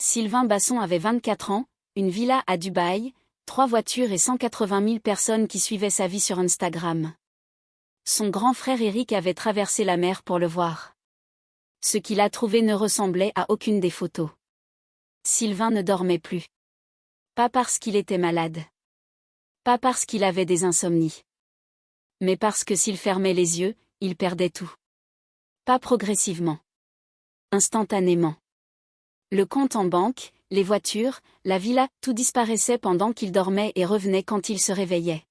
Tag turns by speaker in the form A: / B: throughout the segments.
A: Sylvain Basson avait 24 ans, une villa à Dubaï, 3 voitures et 180 000 personnes qui suivaient sa vie sur Instagram. Son grand frère Eric avait traversé la mer pour le voir. Ce qu'il a trouvé ne ressemblait à aucune des photos. Sylvain ne dormait plus. Pas parce qu'il était malade. Pas parce qu'il avait des insomnies. Mais parce que s'il fermait les yeux, il perdait tout. Pas progressivement. Instantanément. Le compte en banque, les voitures, la villa, tout disparaissait pendant qu'il dormait et revenait quand il se réveillait.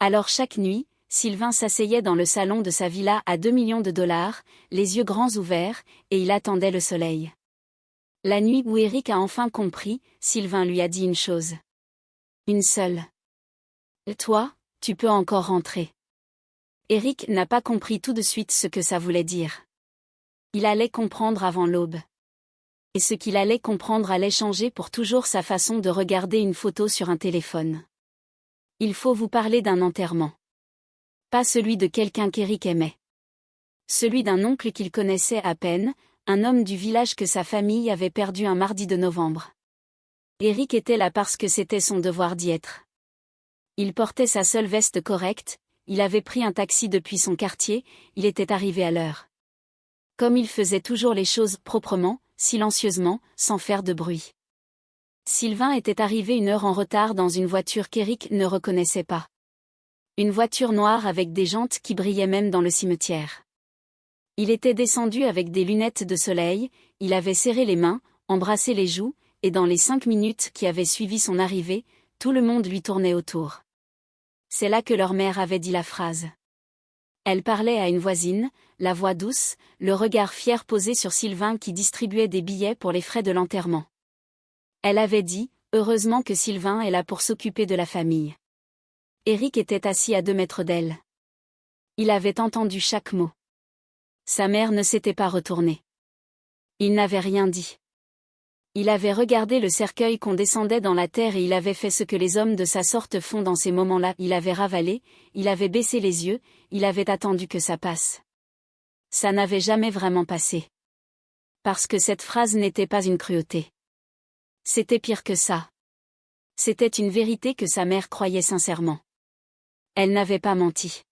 A: Alors chaque nuit, Sylvain s'asseyait dans le salon de sa villa à 2 millions de dollars, les yeux grands ouverts, et il attendait le soleil. La nuit où Eric a enfin compris, Sylvain lui a dit une chose. Une seule. Toi, tu peux encore rentrer. Eric n'a pas compris tout de suite ce que ça voulait dire. Il allait comprendre avant l'aube. Et ce qu'il allait comprendre allait changer pour toujours sa façon de regarder une photo sur un téléphone. Il faut vous parler d'un enterrement. Pas celui de quelqu'un qu'Eric aimait. Celui d'un oncle qu'il connaissait à peine, un homme du village que sa famille avait perdu un mardi de novembre. Eric était là parce que c'était son devoir d'y être. Il portait sa seule veste correcte, il avait pris un taxi depuis son quartier, il était arrivé à l'heure. Comme il faisait toujours les choses proprement, silencieusement, sans faire de bruit. Sylvain était arrivé 1 heure en retard dans une voiture qu'Eric ne reconnaissait pas. Une voiture noire avec des jantes qui brillaient même dans le cimetière. Il était descendu avec des lunettes de soleil, il avait serré les mains, embrassé les joues, et dans les 5 minutes qui avaient suivi son arrivée, tout le monde lui tournait autour. C'est là que leur mère avait dit la phrase. Elle parlait à une voisine, la voix douce, le regard fier posé sur Sylvain qui distribuait des billets pour les frais de l'enterrement. Elle avait dit, heureusement que Sylvain est là pour s'occuper de la famille. Eric était assis à 2 mètres d'elle. Il avait entendu chaque mot. Sa mère ne s'était pas retournée. Il n'avait rien dit. Il avait regardé le cercueil qu'on descendait dans la terre et il avait fait ce que les hommes de sa sorte font dans ces moments-là. Il avait ravalé, il avait baissé les yeux, il avait attendu que ça passe. Ça n'avait jamais vraiment passé. Parce que cette phrase n'était pas une cruauté. C'était pire que ça. C'était une vérité que sa mère croyait sincèrement. Elle n'avait pas menti.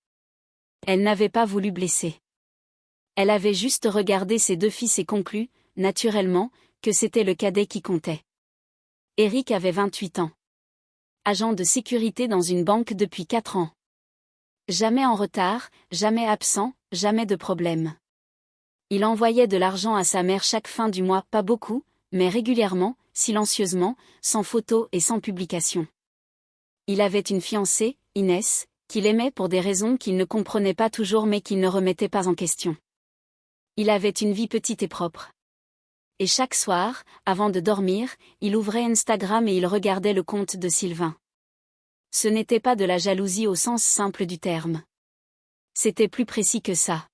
A: Elle n'avait pas voulu blesser. Elle avait juste regardé ses 2 fils et conclu, naturellement, que c'était le cadet qui comptait. Eric avait 28 ans. Agent de sécurité dans une banque depuis 4 ans. Jamais en retard, jamais absent, jamais de problème. Il envoyait de l'argent à sa mère chaque fin du mois, pas beaucoup, mais régulièrement, silencieusement, sans photo et sans publication. Il avait une fiancée, Inès, qu'il aimait pour des raisons qu'il ne comprenait pas toujours mais qu'il ne remettait pas en question. Il avait une vie petite et propre. Et chaque soir, avant de dormir, il ouvrait Instagram et il regardait le compte de Sylvain. Ce n'était pas de la jalousie au sens simple du terme. C'était plus précis que ça.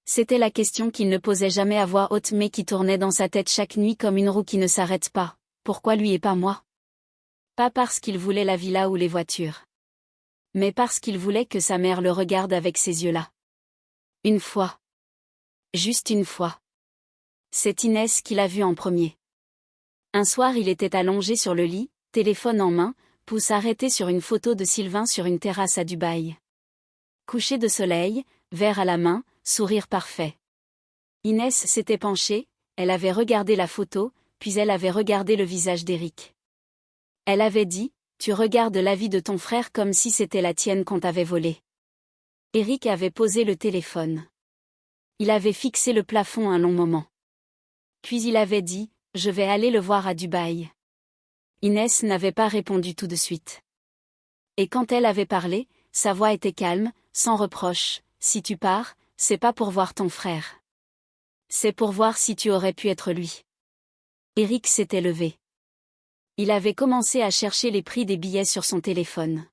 A: C'était la question qu'il ne posait jamais à voix haute mais qui tournait dans sa tête chaque nuit comme une roue qui ne s'arrête pas. Pourquoi lui et pas moi? Pas parce qu'il voulait la villa ou les voitures. Mais parce qu'il voulait que sa mère le regarde avec ces yeux-là. Une fois. Juste une fois. C'est Inès qui l'a vu en premier. Un soir il était allongé sur le lit, téléphone en main, pouce arrêté sur une photo de Sylvain sur une terrasse à Dubaï. Coucher de soleil, verre à la main, sourire parfait. Inès s'était penchée, elle avait regardé la photo, puis elle avait regardé le visage d'Eric. Elle avait dit, tu regardes la vie de ton frère comme si c'était la tienne qu'on t'avait volée. Eric avait posé le téléphone. Il avait fixé le plafond un long moment. Puis il avait dit, je vais aller le voir à Dubaï. Inès n'avait pas répondu tout de suite. Et quand elle avait parlé, sa voix était calme, sans reproche, si tu pars, c'est pas pour voir ton frère. C'est pour voir si tu aurais pu être lui. Eric s'était levé. Il avait commencé à chercher les prix des billets sur son téléphone.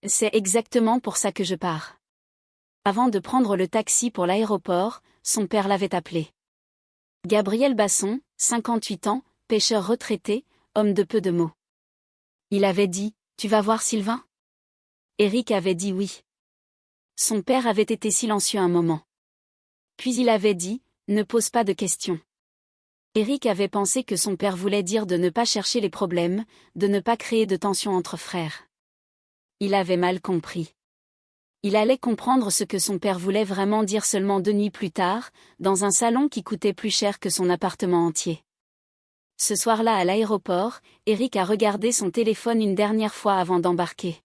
A: C'est exactement pour ça que je pars. Avant de prendre le taxi pour l'aéroport, son père l'avait appelé. Gabriel Basson, 58 ans, pêcheur retraité, homme de peu de mots. Il avait dit, tu vas voir Sylvain? Eric avait dit oui. Son père avait été silencieux un moment. Puis il avait dit, ne pose pas de questions. Eric avait pensé que son père voulait dire de ne pas chercher les problèmes, de ne pas créer de tension entre frères. Il avait mal compris. Il allait comprendre ce que son père voulait vraiment dire seulement 2 nuits plus tard, dans un salon qui coûtait plus cher que son appartement entier. Ce soir-là à l'aéroport, Eric a regardé son téléphone une dernière fois avant d'embarquer.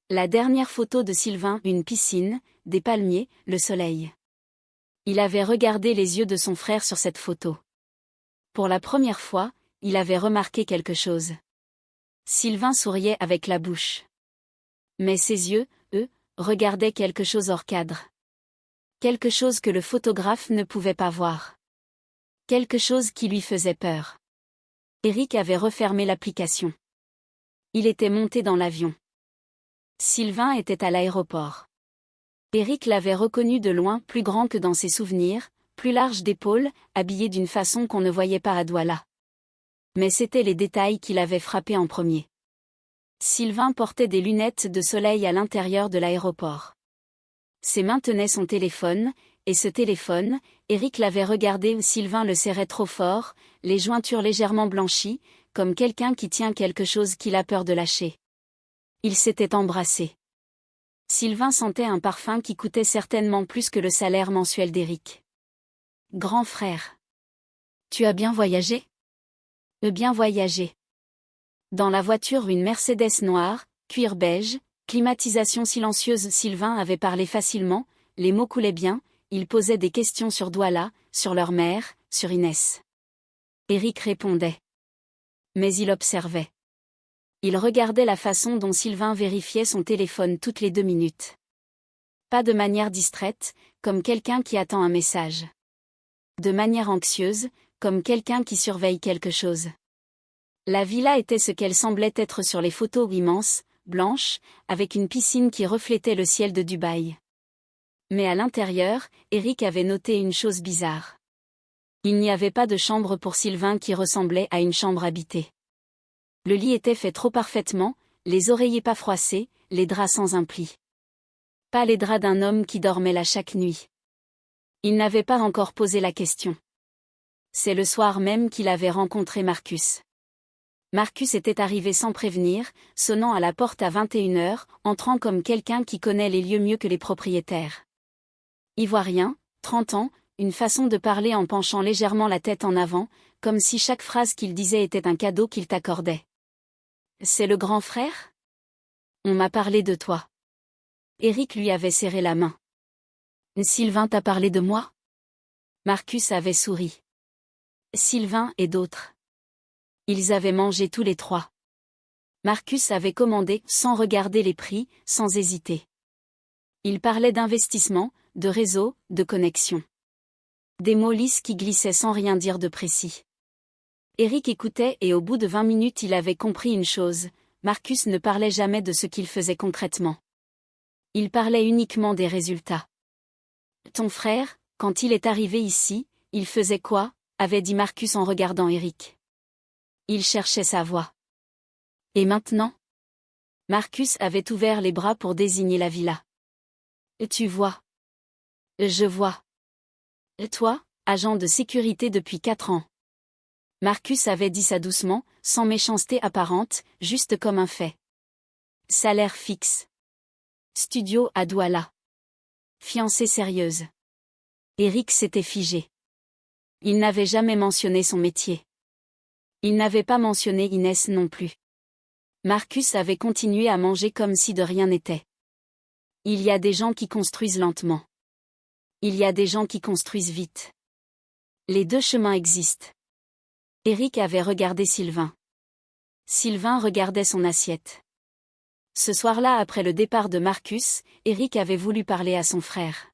A: La dernière photo de Sylvain, une piscine, des palmiers, le soleil. Il avait regardé les yeux de son frère sur cette photo. Pour la première fois, il avait remarqué quelque chose. Sylvain souriait avec la bouche. Mais ses yeux, eux, regardaient quelque chose hors cadre. Quelque chose que le photographe ne pouvait pas voir. Quelque chose qui lui faisait peur. Eric avait refermé l'application. Il était monté dans l'avion. Sylvain était à l'aéroport. Eric l'avait reconnu de loin, plus grand que dans ses souvenirs, plus large d'épaules, habillé d'une façon qu'on ne voyait pas à Douala. Mais c'étaient les détails qui l'avaient frappé en premier. Sylvain portait des lunettes de soleil à l'intérieur de l'aéroport. Ses mains tenaient son téléphone, et ce téléphone, Eric l'avait regardé où Sylvain le serrait trop fort, les jointures légèrement blanchies, comme quelqu'un qui tient quelque chose qu'il a peur de lâcher. Ils s'étaient embrassés. Sylvain sentait un parfum qui coûtait certainement plus que le salaire mensuel d'Eric. Grand frère. Tu as bien voyagé? Bien voyagé. Dans la voiture une Mercedes noire, cuir beige, climatisation silencieuse. Sylvain avait parlé facilement, les mots coulaient bien, il posait des questions sur Douala, sur leur mère, sur Inès. Eric répondait. Mais il observait. Il regardait la façon dont Sylvain vérifiait son téléphone toutes les 2 minutes. Pas de manière distraite, comme quelqu'un qui attend un message. De manière anxieuse, comme quelqu'un qui surveille quelque chose. La villa était ce qu'elle semblait être sur les photos, immense, blanche, avec une piscine qui reflétait le ciel de Dubaï. Mais à l'intérieur, Eric avait noté une chose bizarre. Il n'y avait pas de chambre pour Sylvain qui ressemblait à une chambre habitée. Le lit était fait trop parfaitement, les oreillers pas froissés, les draps sans un pli. Pas les draps d'un homme qui dormait là chaque nuit. Il n'avait pas encore posé la question. C'est le soir même qu'il avait rencontré Marcus. Marcus était arrivé sans prévenir, sonnant à la porte à 21h, entrant comme quelqu'un qui connaît les lieux mieux que les propriétaires. Ivoirien, 30 ans, une façon de parler en penchant légèrement la tête en avant, comme si chaque phrase qu'il disait était un cadeau qu'il t'accordait. C'est le grand frère? On m'a parlé de toi. Eric lui avait serré la main. Sylvain t'a parlé de moi? Marcus avait souri. Sylvain et d'autres. Ils avaient mangé tous les 3. Marcus avait commandé, sans regarder les prix, sans hésiter. Il parlait d'investissement, de réseau, de connexion. Des mots lisses qui glissaient sans rien dire de précis. Eric écoutait et au bout de 20 minutes il avait compris une chose, Marcus ne parlait jamais de ce qu'il faisait concrètement. Il parlait uniquement des résultats. Ton frère, quand il est arrivé ici, il faisait quoi? Avait dit Marcus en regardant Eric. Il cherchait sa voix. Et maintenant? Marcus avait ouvert les bras pour désigner la villa. Tu vois. Je vois. Toi, agent de sécurité depuis 4 ans. Marcus avait dit ça doucement, sans méchanceté apparente, juste comme un fait. Salaire fixe. Studio à Douala. Fiancée sérieuse. Eric s'était figé. Il n'avait jamais mentionné son métier. Il n'avait pas mentionné Inès non plus. Marcus avait continué à manger comme si de rien n'était. Il y a des gens qui construisent lentement. Il y a des gens qui construisent vite. Les 2 chemins existent. Eric avait regardé Sylvain. Sylvain regardait son assiette. Ce soir-là, après le départ de Marcus, Eric avait voulu parler à son frère.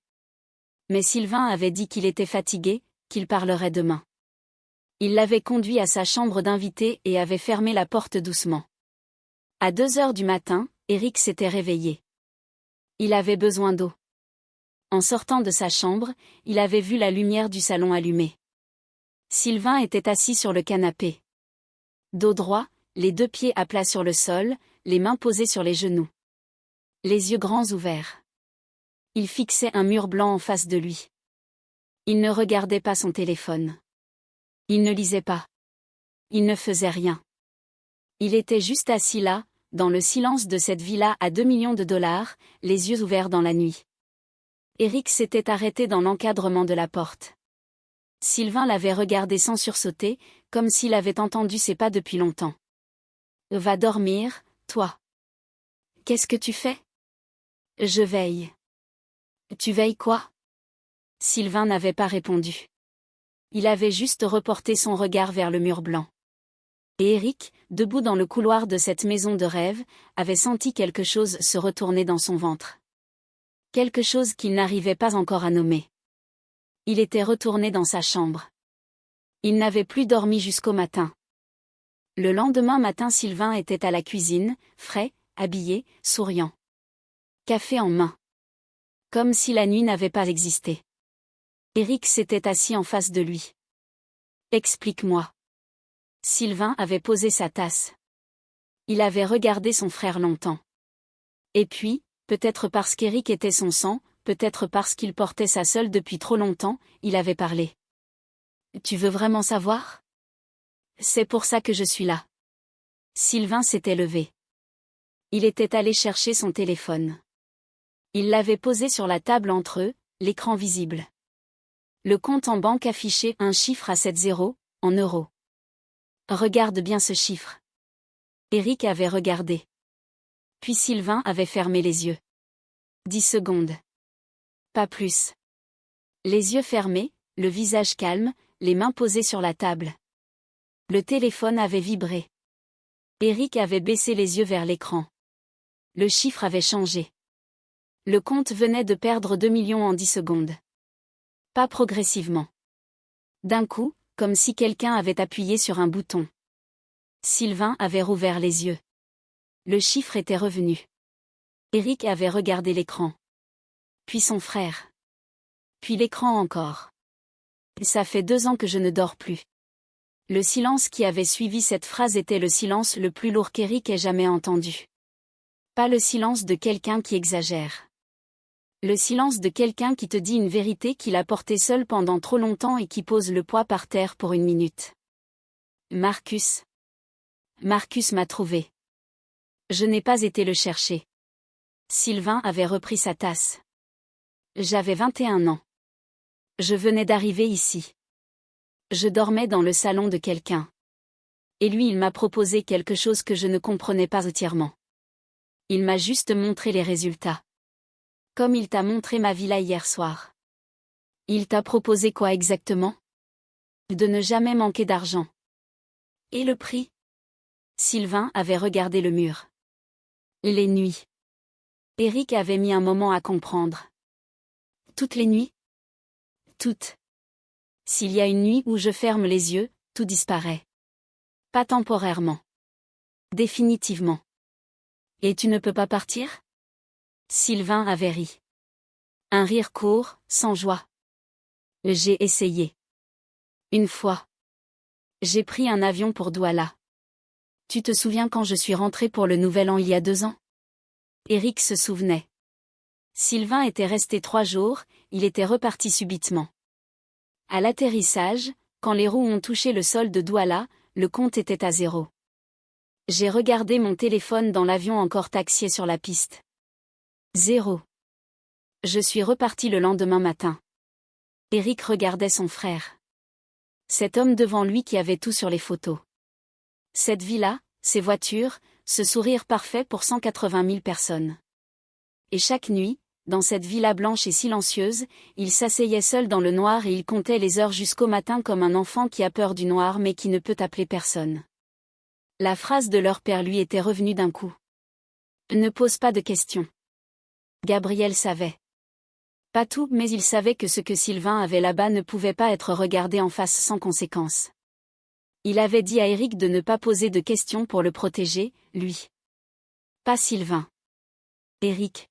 A: Mais Sylvain avait dit qu'il était fatigué, qu'il parlerait demain. Il l'avait conduit à sa chambre d'invité et avait fermé la porte doucement. À 2h du matin, Eric s'était réveillé. Il avait besoin d'eau. En sortant de sa chambre, il avait vu la lumière du salon allumée. Sylvain était assis sur le canapé. Dos droit, les 2 pieds à plat sur le sol, les mains posées sur les genoux. Les yeux grands ouverts. Il fixait un mur blanc en face de lui. Il ne regardait pas son téléphone. Il ne lisait pas. Il ne faisait rien. Il était juste assis là, dans le silence de cette villa à 2 millions de dollars, les yeux ouverts dans la nuit. Eric s'était arrêté dans l'encadrement de la porte. Sylvain l'avait regardé sans sursauter, comme s'il avait entendu ses pas depuis longtemps. « Va dormir, toi. »« Qu'est-ce que tu fais ?»« Je veille. »« Tu veilles quoi ?» Sylvain n'avait pas répondu. Il avait juste reporté son regard vers le mur blanc. Et Eric, debout dans le couloir de cette maison de rêve, avait senti quelque chose se retourner dans son ventre. Quelque chose qu'il n'arrivait pas encore à nommer. Il était retourné dans sa chambre. Il n'avait plus dormi jusqu'au matin. Le lendemain matin, Sylvain était à la cuisine, frais, habillé, souriant. Café en main. Comme si la nuit n'avait pas existé. Eric s'était assis en face de lui. « Explique-moi. » Sylvain avait posé sa tasse. Il avait regardé son frère longtemps. Et puis, peut-être parce qu'Eric était son sang, peut-être parce qu'il portait sa seule depuis trop longtemps, il avait parlé. « Tu veux vraiment savoir ? C'est pour ça que je suis là. » Sylvain s'était levé. Il était allé chercher son téléphone. Il l'avait posé sur la table entre eux, l'écran visible. Le compte en banque affichait un chiffre à 7 zéros, en euros. Regarde bien ce chiffre. Eric avait regardé. Puis Sylvain avait fermé les yeux. 10 secondes. Pas plus. Les yeux fermés, le visage calme, les mains posées sur la table. Le téléphone avait vibré. Eric avait baissé les yeux vers l'écran. Le chiffre avait changé. Le compte venait de perdre 2 millions en 10 secondes. Pas progressivement. D'un coup, comme si quelqu'un avait appuyé sur un bouton. Sylvain avait rouvert les yeux. Le chiffre était revenu. Eric avait regardé l'écran. Puis son frère. Puis l'écran encore. Ça fait 2 ans que je ne dors plus. Le silence qui avait suivi cette phrase était le silence le plus lourd qu'Eric ait jamais entendu. Pas le silence de quelqu'un qui exagère. Le silence de quelqu'un qui te dit une vérité qu'il a portée seul pendant trop longtemps et qui pose le poids par terre pour 1 minute. Marcus. Marcus m'a trouvé. Je n'ai pas été le chercher. Sylvain avait repris sa tasse. J'avais 21 ans. Je venais d'arriver ici. Je dormais dans le salon de quelqu'un. Et lui, il m'a proposé quelque chose que je ne comprenais pas entièrement. Il m'a juste montré les résultats. Comme il t'a montré ma villa hier soir. Il t'a proposé quoi exactement ? De ne jamais manquer d'argent. Et le prix ? Sylvain avait regardé le mur. Les nuits. Eric avait mis un moment à comprendre. Toutes les nuits ? Toutes. S'il y a une nuit où je ferme les yeux, tout disparaît. Pas temporairement. Définitivement. Et tu ne peux pas partir ? Sylvain avait ri. Un rire court, sans joie. J'ai essayé. Une fois. J'ai pris un avion pour Douala. Tu te souviens quand je suis rentré pour le Nouvel An il y a 2 ans ? Eric se souvenait. Sylvain était resté 3 jours, il était reparti subitement. À l'atterrissage, quand les roues ont touché le sol de Douala, le compte était à 0. J'ai regardé mon téléphone dans l'avion encore taxié sur la piste. 0. Je suis reparti le lendemain matin. Eric regardait son frère. Cet homme devant lui qui avait tout sur les photos. Cette villa, ces voitures, ce sourire parfait pour 180 000 personnes. Et chaque nuit, dans cette villa blanche et silencieuse, il s'asseyait seul dans le noir et il comptait les heures jusqu'au matin comme un enfant qui a peur du noir mais qui ne peut appeler personne. La phrase de leur père lui était revenue d'un coup. Ne pose pas de questions. Gabriel savait. Pas tout, mais il savait que ce que Sylvain avait là-bas ne pouvait pas être regardé en face sans conséquence. Il avait dit à Eric de ne pas poser de questions pour le protéger, lui. Pas Sylvain. Eric.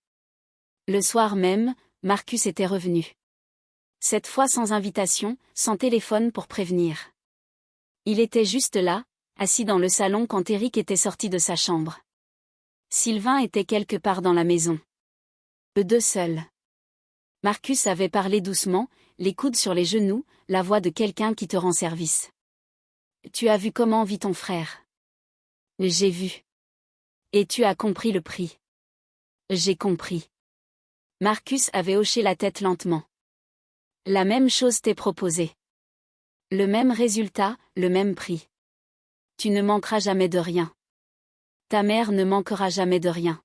A: Le soir même, Marcus était revenu. Cette fois sans invitation, sans téléphone pour prévenir. Il était juste là, assis dans le salon quand Eric était sorti de sa chambre. Sylvain était quelque part dans la maison. Eux deux seuls. Marcus avait parlé doucement, les coudes sur les genoux, la voix de quelqu'un qui te rend service. Tu as vu comment vit ton frère? J'ai vu. Et tu as compris le prix? J'ai compris. Marcus avait hoché la tête lentement. La même chose t'est proposée. Le même résultat, le même prix. Tu ne manqueras jamais de rien. Ta mère ne manquera jamais de rien.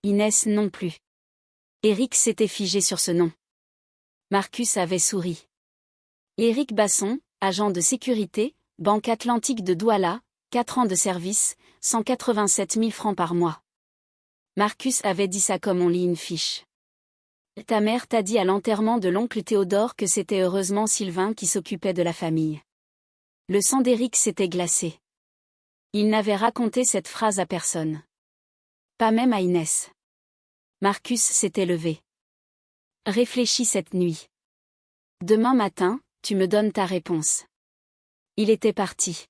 A: Inès non plus. Éric s'était figé sur ce nom. Marcus avait souri. Éric Basson, agent de sécurité, Banque Atlantique de Douala, 4 ans de service, 187 000 francs par mois. Marcus avait dit ça comme on lit une fiche. Ta mère t'a dit à l'enterrement de l'oncle Théodore que c'était heureusement Sylvain qui s'occupait de la famille. Le sang d'Éric s'était glacé. Il n'avait raconté cette phrase à personne. Pas même à Inès. Marcus s'était levé. Réfléchis cette nuit. Demain matin, tu me donnes ta réponse. Il était parti.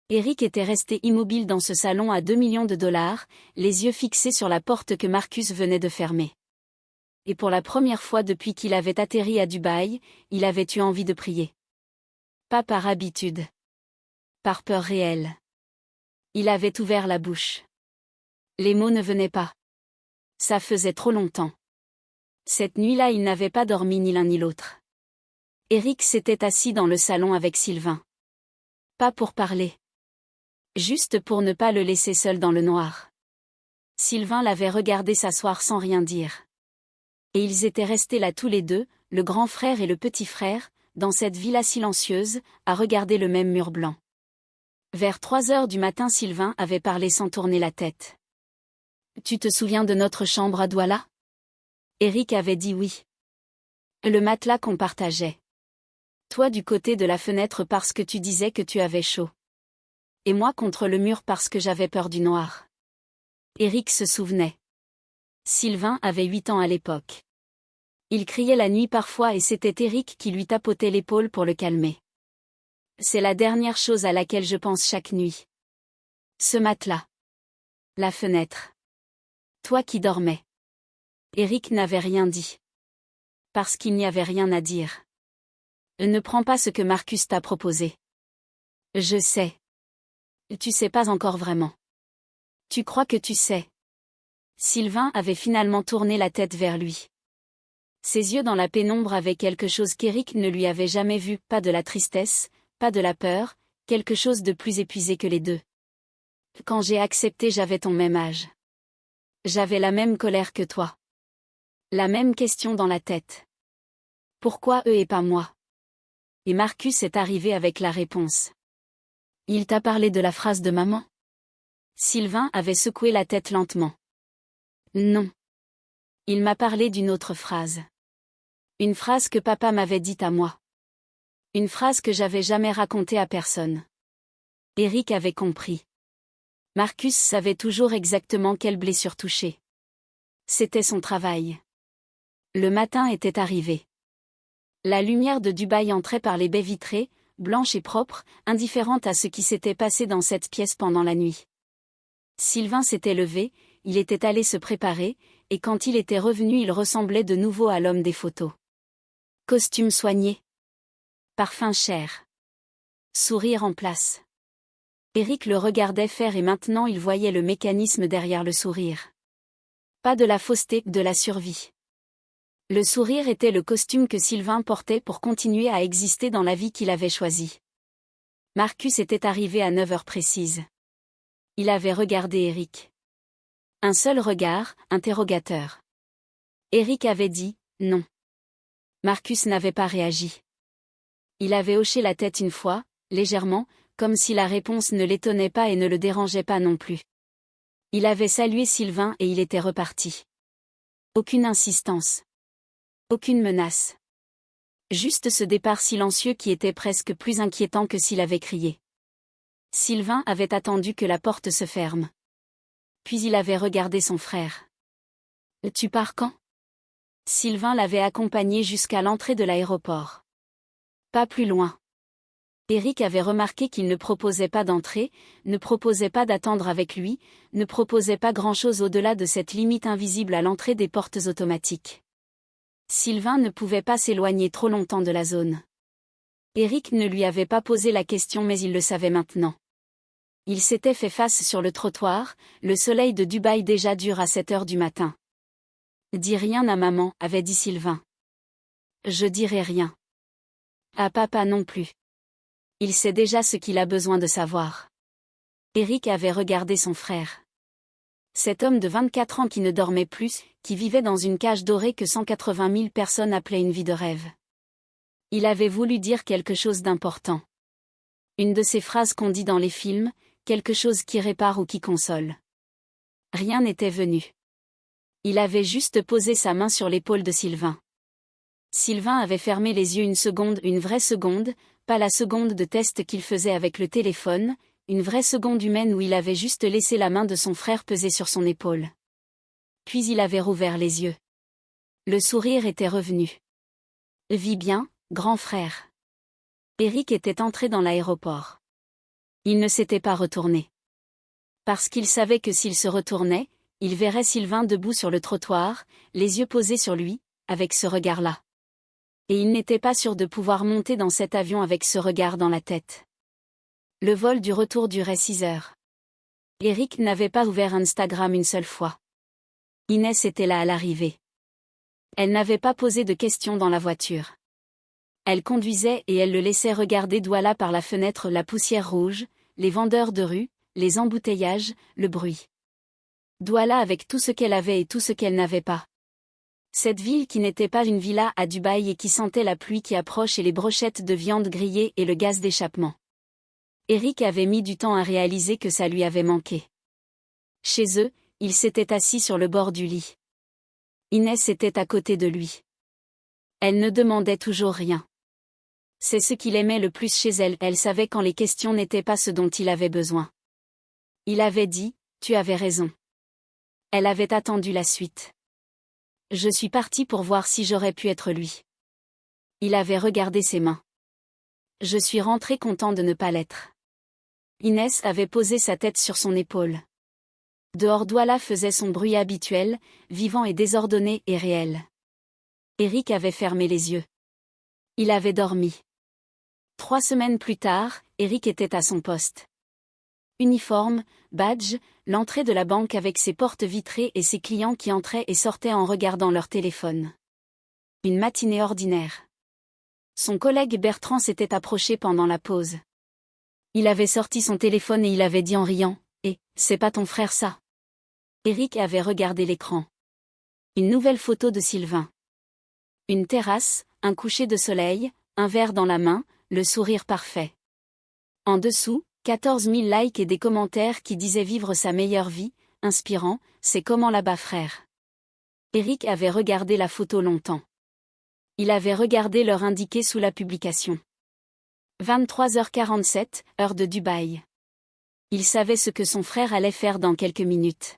A: Éric était resté immobile dans ce salon à 2 millions de dollars, les yeux fixés sur la porte que Marcus venait de fermer. Et pour la première fois depuis qu'il avait atterri à Dubaï, il avait eu envie de prier. Pas par habitude. Par peur réelle. Il avait ouvert la bouche. Les mots ne venaient pas. Ça faisait trop longtemps. Cette nuit-là, il n'avait pas dormi ni l'un ni l'autre. Éric s'était assis dans le salon avec Sylvain. Pas pour parler. Juste pour ne pas le laisser seul dans le noir. Sylvain l'avait regardé s'asseoir sans rien dire. Et ils étaient restés là tous les deux, le grand frère et le petit frère, dans cette villa silencieuse, à regarder le même mur blanc. Vers 3 heures du matin, Sylvain avait parlé sans tourner la tête. Tu te souviens de notre chambre à Douala? Éric avait dit oui. Le matelas qu'on partageait. Toi du côté de la fenêtre parce que tu disais que tu avais chaud. Et moi contre le mur parce que j'avais peur du noir. Éric se souvenait. Sylvain avait 8 ans à l'époque. Il criait la nuit parfois et c'était Éric qui lui tapotait l'épaule pour le calmer. C'est la dernière chose à laquelle je pense chaque nuit. Ce matelas. La fenêtre. Toi qui dormais. Éric n'avait rien dit. Parce qu'il n'y avait rien à dire. Ne prends pas ce que Marcus t'a proposé. Je sais. Tu sais pas encore vraiment. Tu crois que tu sais. Sylvain avait finalement tourné la tête vers lui. Ses yeux dans la pénombre avaient quelque chose qu'Éric ne lui avait jamais vu, pas de la tristesse, pas de la peur, quelque chose de plus épuisé que les deux. Quand j'ai accepté, j'avais ton même âge. J'avais la même colère que toi. La même question dans la tête. Pourquoi eux et pas moi? Et Marcus est arrivé avec la réponse. Il t'a parlé de la phrase de maman? Sylvain avait secoué la tête lentement. Non. Il m'a parlé d'une autre phrase. Une phrase que papa m'avait dite à moi. Une phrase que j'avais jamais racontée à personne. Éric avait compris. Marcus savait toujours exactement quelle blessure toucher. C'était son travail. Le matin était arrivé. La lumière de Dubaï entrait par les baies vitrées, blanche et propre, indifférente à ce qui s'était passé dans cette pièce pendant la nuit. Sylvain s'était levé, il était allé se préparer, et quand il était revenu il ressemblait de nouveau à l'homme des photos. Costume soigné. Parfum cher. Sourire en place. Éric le regardait faire et maintenant il voyait le mécanisme derrière le sourire. Pas de la fausseté, de la survie. Le sourire était le costume que Sylvain portait pour continuer à exister dans la vie qu'il avait choisie. Marcus était arrivé à 9 heures précises. Il avait regardé Éric. Un seul regard, interrogateur. Éric avait dit « non ». Marcus n'avait pas réagi. Il avait hoché la tête une fois, légèrement, comme si la réponse ne l'étonnait pas et ne le dérangeait pas non plus. Il avait salué Sylvain et il était reparti. Aucune insistance. Aucune menace. Juste ce départ silencieux qui était presque plus inquiétant que s'il avait crié. Sylvain avait attendu que la porte se ferme. Puis il avait regardé son frère. « Tu pars quand ?» Sylvain l'avait accompagné jusqu'à l'entrée de l'aéroport. Pas plus loin. Éric avait remarqué qu'il ne proposait pas d'entrer, ne proposait pas d'attendre avec lui, ne proposait pas grand-chose au-delà de cette limite invisible à l'entrée des portes automatiques. Sylvain ne pouvait pas s'éloigner trop longtemps de la zone. Eric ne lui avait pas posé la question mais il le savait maintenant. Il s'était fait face sur le trottoir, le soleil de Dubaï déjà dur à 7 heures du matin. Dis rien à maman, avait dit Sylvain. Je dirai rien. À papa non plus. Il sait déjà ce qu'il a besoin de savoir. Eric avait regardé son frère. Cet homme de 24 ans qui ne dormait plus, qui vivait dans une cage dorée que 180 000 personnes appelaient une vie de rêve. Il avait voulu dire quelque chose d'important. Une de ces phrases qu'on dit dans les films, quelque chose qui répare ou qui console. Rien n'était venu. Il avait juste posé sa main sur l'épaule de Sylvain. Sylvain avait fermé les yeux une seconde, une vraie seconde, pas la seconde de test qu'il faisait avec le téléphone, une vraie seconde humaine où il avait juste laissé la main de son frère peser sur son épaule. Puis il avait rouvert les yeux. Le sourire était revenu. Vis bien, grand frère. Eric était entré dans l'aéroport. Il ne s'était pas retourné. Parce qu'il savait que s'il se retournait, il verrait Sylvain debout sur le trottoir, les yeux posés sur lui, avec ce regard-là. Et il n'était pas sûr de pouvoir monter dans cet avion avec ce regard dans la tête. Le vol du retour durait 6 heures. Eric n'avait pas ouvert Instagram une seule fois. Inès était là à l'arrivée. Elle n'avait pas posé de questions dans la voiture. Elle conduisait et elle le laissait regarder Douala par la fenêtre, la poussière rouge, les vendeurs de rue, les embouteillages, le bruit. Douala avec tout ce qu'elle avait et tout ce qu'elle n'avait pas. Cette ville qui n'était pas une villa à Dubaï et qui sentait la pluie qui approche et les brochettes de viande grillée et le gaz d'échappement. Eric avait mis du temps à réaliser que ça lui avait manqué. Chez eux, il s'était assis sur le bord du lit. Inès était à côté de lui. Elle ne demandait toujours rien. C'est ce qu'il aimait le plus chez elle, elle savait quand les questions n'étaient pas ce dont il avait besoin. Il avait dit, tu avais raison. Elle avait attendu la suite. Je suis parti pour voir si j'aurais pu être lui. Il avait regardé ses mains. Je suis rentré content de ne pas l'être. Inès avait posé sa tête sur son épaule. Dehors Douala faisait son bruit habituel, vivant et désordonné et réel. Eric avait fermé les yeux. Il avait dormi. 3 semaines plus tard, Eric était à son poste. Uniforme, badge, l'entrée de la banque avec ses portes vitrées et ses clients qui entraient et sortaient en regardant leur téléphone. Une matinée ordinaire. Son collègue Bertrand s'était approché pendant la pause. Il avait sorti son téléphone et il avait dit en riant, « Eh, c'est pas ton frère ça ?» Eric avait regardé l'écran. Une nouvelle photo de Sylvain. Une terrasse, un coucher de soleil, un verre dans la main, le sourire parfait. En dessous, 14 000 likes et des commentaires qui disaient vivre sa meilleure vie, inspirant, c'est comment là-bas frère. Eric avait regardé la photo longtemps. Il avait regardé l'heure indiquée sous la publication. 23h47, heure de Dubaï. Il savait ce que son frère allait faire dans quelques minutes.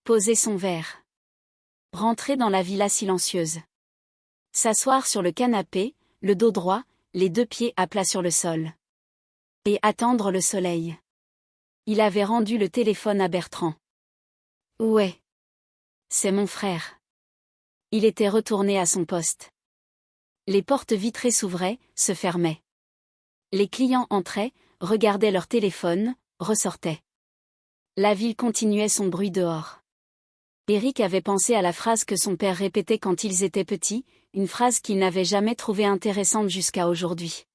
A: Poser son verre. Rentrer dans la villa silencieuse. S'asseoir sur le canapé, le dos droit, les 2 pieds à plat sur le sol. Et attendre le soleil. Il avait rendu le téléphone à Bertrand. Ouais. C'est mon frère. Il était retourné à son poste. Les portes vitrées s'ouvraient, se fermaient. Les clients entraient, regardaient leur téléphone, ressortaient. La ville continuait son bruit dehors. Eric avait pensé à la phrase que son père répétait quand ils étaient petits, une phrase qu'il n'avait jamais trouvée intéressante jusqu'à aujourd'hui.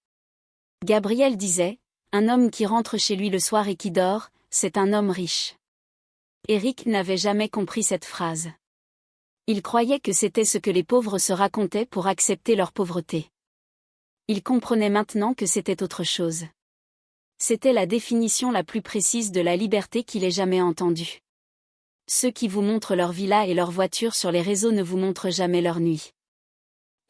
A: Gabriel disait, « Un homme qui rentre chez lui le soir et qui dort, c'est un homme riche. » Eric n'avait jamais compris cette phrase. Il croyait que c'était ce que les pauvres se racontaient pour accepter leur pauvreté. Il comprenait maintenant que c'était autre chose. C'était la définition la plus précise de la liberté qu'il ait jamais entendue. Ceux qui vous montrent leur villa et leur voiture sur les réseaux ne vous montrent jamais leur nuit.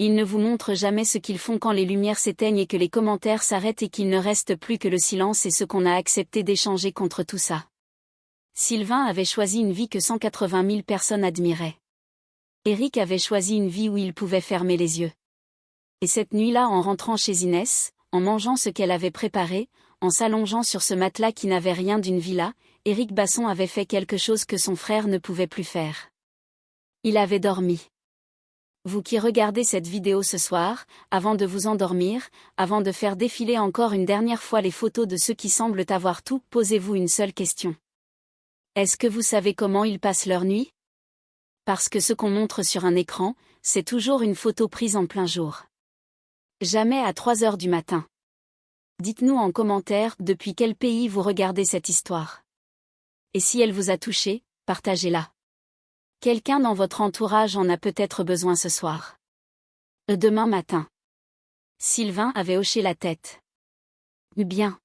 A: Ils ne vous montrent jamais ce qu'ils font quand les lumières s'éteignent et que les commentaires s'arrêtent et qu'il ne reste plus que le silence et ce qu'on a accepté d'échanger contre tout ça. Sylvain avait choisi une vie que 180 000 personnes admiraient. Eric avait choisi une vie où il pouvait fermer les yeux. Et cette nuit-là, en rentrant chez Inès, en mangeant ce qu'elle avait préparé, en s'allongeant sur ce matelas qui n'avait rien d'une villa, Eric Basson avait fait quelque chose que son frère ne pouvait plus faire. Il avait dormi. Vous qui regardez cette vidéo ce soir, avant de vous endormir, avant de faire défiler encore une dernière fois les photos de ceux qui semblent avoir tout, posez-vous une seule question. Est-ce que vous savez comment ils passent leur nuit? Parce que ce qu'on montre sur un écran, c'est toujours une photo prise en plein jour. Jamais à 3 heures du matin. Dites-nous en commentaire depuis quel pays vous regardez cette histoire. Et si elle vous a touché, partagez-la. Quelqu'un dans votre entourage en a peut-être besoin ce soir. Demain matin. Sylvain avait hoché la tête. Bien.